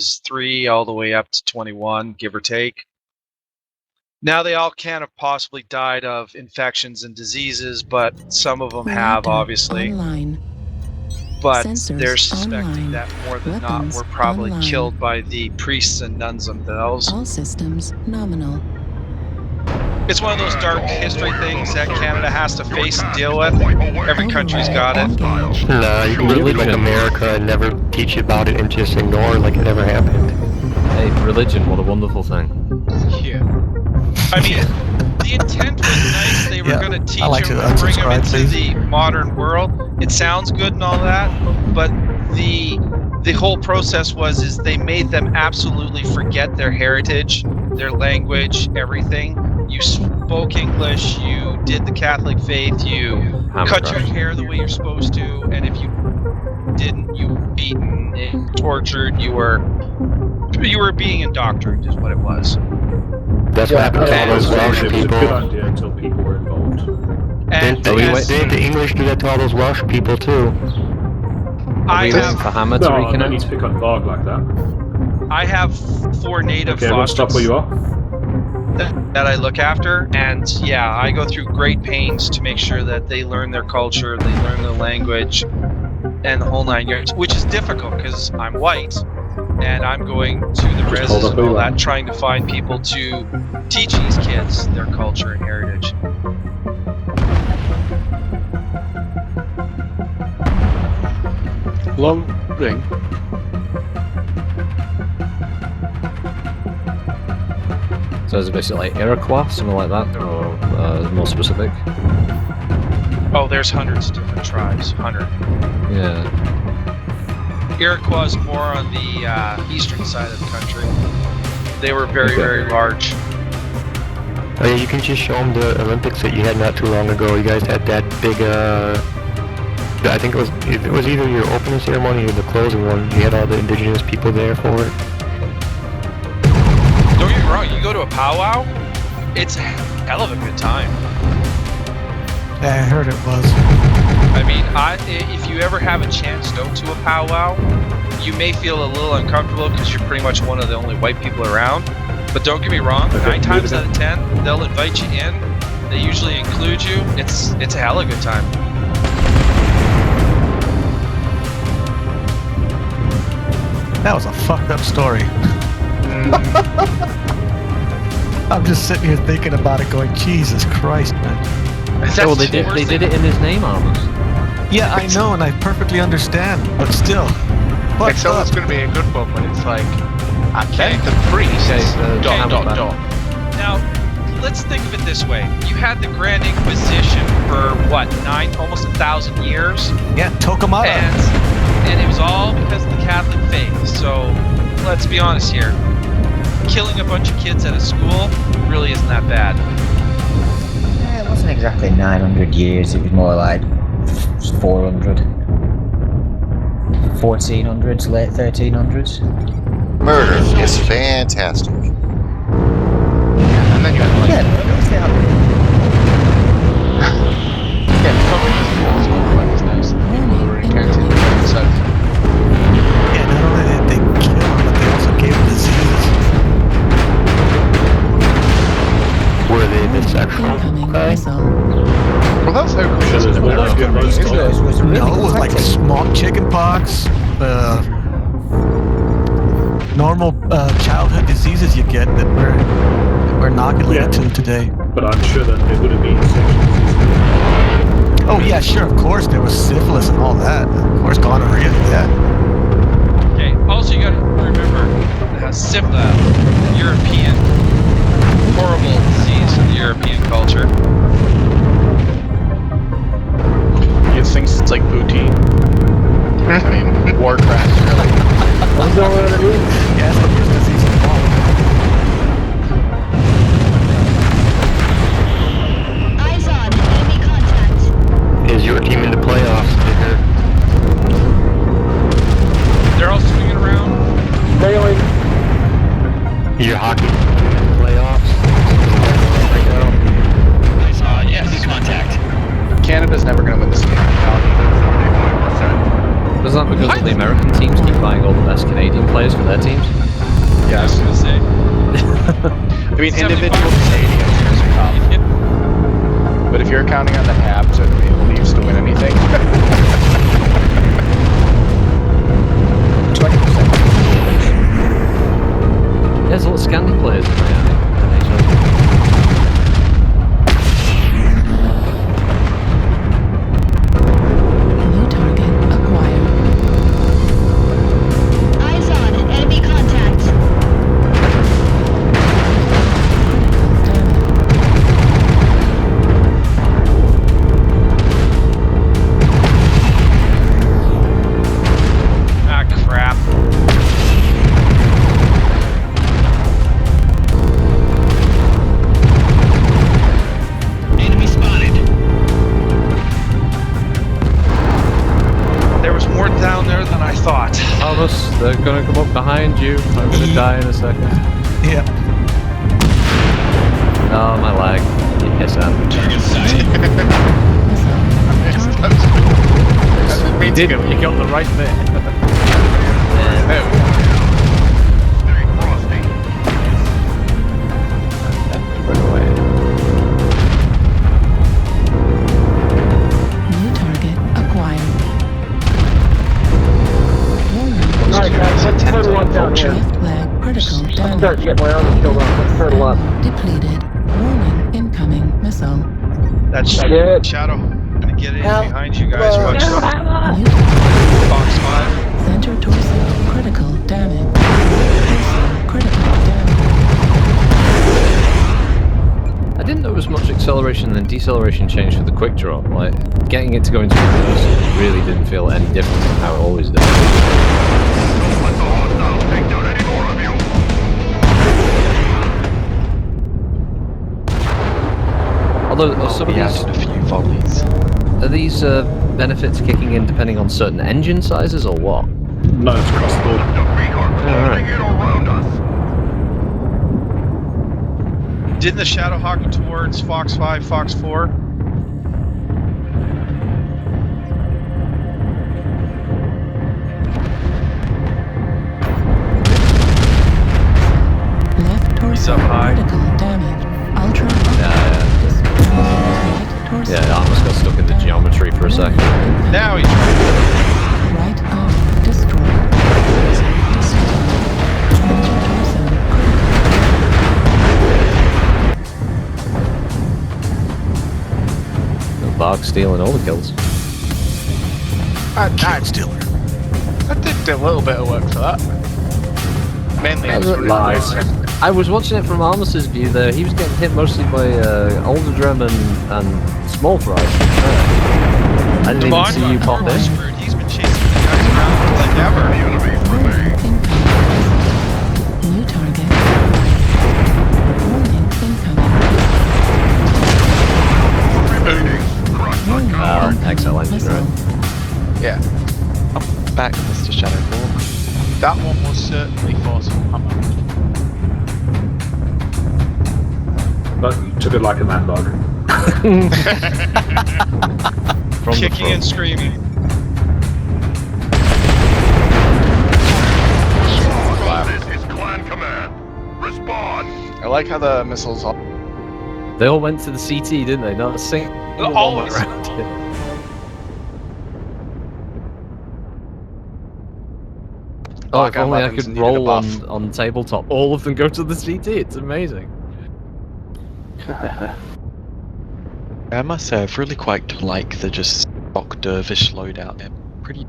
3 all the way up to 21, give or take. Now they all can't have possibly died of infections and diseases, but some of them have, obviously. Online. But Sensors they're suspecting online. that more than Weapons not were probably online. killed by the priests and nuns themselves. All systems nominal. It's one of those dark history things that Canada has to face and deal with. Every country's got it. Engage. Nah, you can just be like America and never teach you about it and just ignore like it never happened. Hey, religion, what a wonderful thing. Yeah. I mean, the intent was nice. They were going to teach like him to and bring him unsubscribe, into please. the modern world. It sounds good and all that, but the whole process is they made them absolutely forget their heritage, their language, everything. You spoke English, you did the Catholic faith, you cut your hair the way you're supposed to, and if you didn't, you were beaten, tortured, you were being indoctrinated is what it was. That's what happened to all those Welsh It was a people. good idea until people were involved. And Didn't the English do that to all those Welsh people too? I have for Hammer to No, I reconnect. need to pick on Varg like that. I have 4 native Okay, everyone stop where fosters you are. that I look after, and yeah, I go through great pains to make sure that they learn their culture, they learn the language, and the whole 9 yards, which is difficult because I'm white, and I'm going to the hold reses up and where all you are. that, trying to find people to teach these kids their culture and heritage. Long ring. So is it basically like Iroquois, something like that, or more specific? Oh, there's hundreds of different tribes, 100. Yeah. Iroquois is more on the eastern side of the country. They were very, very large. Oh yeah, you can just show them the Olympics that you had not too long ago. You guys had that big, I think it was either your opening ceremony or the closing one. You had all the indigenous people there for it. Don't get me wrong, you go to a powwow, it's a hell of a good time. Yeah, I heard it was. I mean, if you ever have a chance to go to a powwow, you may feel a little uncomfortable because you're pretty much one of the only white people around. But don't get me wrong, 9 times out of 10, they'll invite you in. They usually include you. It's a hell of a good time. That was a fucked up story. I'm just sitting here thinking about it going, Jesus Christ, man. Well, they did it in his name, Armus. Yeah, I know, and I perfectly understand, but still. It's always going to be a good one when it's like, then the priest, dot. Now, let's think of it this way. You had the Grand Inquisition for, what, almost 1,000 years? Yeah, Tokamata. And it was all because of the Catholic faith. So, let's be honest here. Killing a bunch of kids at a school really isn't that bad. Yeah, it wasn't exactly 900 years, it was more like 400. 1400s, late 1300s. Murder is fantastic. And then you have like... Yeah, communism was like these days. People were recounting so... Yeah, not only did they kill him, but they also gave him disease. Were they bisexual? Incoming Okay. missile. Well, that's how communism Well, that's good. works. it was really No, it was like effective. small chicken pox, normal childhood diseases you get that we're inoculated to today. But I'm sure that there would have been sections. Oh yeah, sure, of course there was syphilis and all that. Of course, gonorrhea, yeah. Okay, also you gotta remember, European, horrible disease in the European culture. You think it's like booty. I mean, Warcraft, really. Yeah, it's the worst disease of all. Eyes on, enemy contact. Is your team in the playoffs? Dicker? They're all swinging around. Is your hockey team in the playoffs? Right now? Yes, contact. Canada's never going to win this game. Was that because all the American teams keep buying all the best Canadian players for their teams? Yeah, I was gonna say. I mean, individual Canadians are tough. But if you're counting on the Habs or the Maple Leafs to win anything, 20%. There's a lot of Scandi players in there, I think. New target acquired. Eyes on. Enemy contact. Ah, crap. Enemy spotted. There was more down there than I thought. Thomas, they're gonna come up behind you. I'm gonna die in a second. Yeah. Oh, my lag. Yes, You did it. You got the right bit. there we go. Run away. New target acquired. Warning. Alright guys, let's turtle up down here. Left leg critical I'm damage. starting to get my armor filled up. Let's turtle up. Depleted. Warning. Incoming missile. That's Good. Shadow. I'm gonna get in Help. behind you guys. Watch out. New target. Fox 5. Center torso critical damage. Torso critical damage. I didn't notice much acceleration and deceleration change for the quick draw. Like, getting it to go into reverse really didn't feel any different from how it always does. Although, are some of these, a few volleys. are these benefits kicking in depending on certain engine sizes or what? No, it's across the board. Didn't the Shadowhawk go towards Fox 5, Fox 4? Left torso up high. critical damage. Ultra. Right torso. Yeah, I almost got stuck in the geometry for a second. Now he's Right arm destroyed. Center torso No Bark stealing all the kills. Kid Stealer. I did a little bit of work for that. Mainly That was just lies. I was watching it from Armus's view there. He was getting hit mostly by Alderdrem and Small Fry. I didn't even see you pop in. screwed. He's been chasing the guys around like ever. incoming. New target. Warning incoming. Warning. Excellent, Missile. right? Yeah. I'm back, Mr. Shadowhawk. That one was certainly for some hammer. But you took it like a mad dog. From the Kicking front. and screaming. I like how the missiles all They all went to the CT, didn't they? Not a single one Always. went around here. Oh, if Blackout only I weapons could needed a roll buff. on tabletop. All of them go to the CT. It's amazing. I must say, I've really quite liked the just stock dervish loadout. They're pretty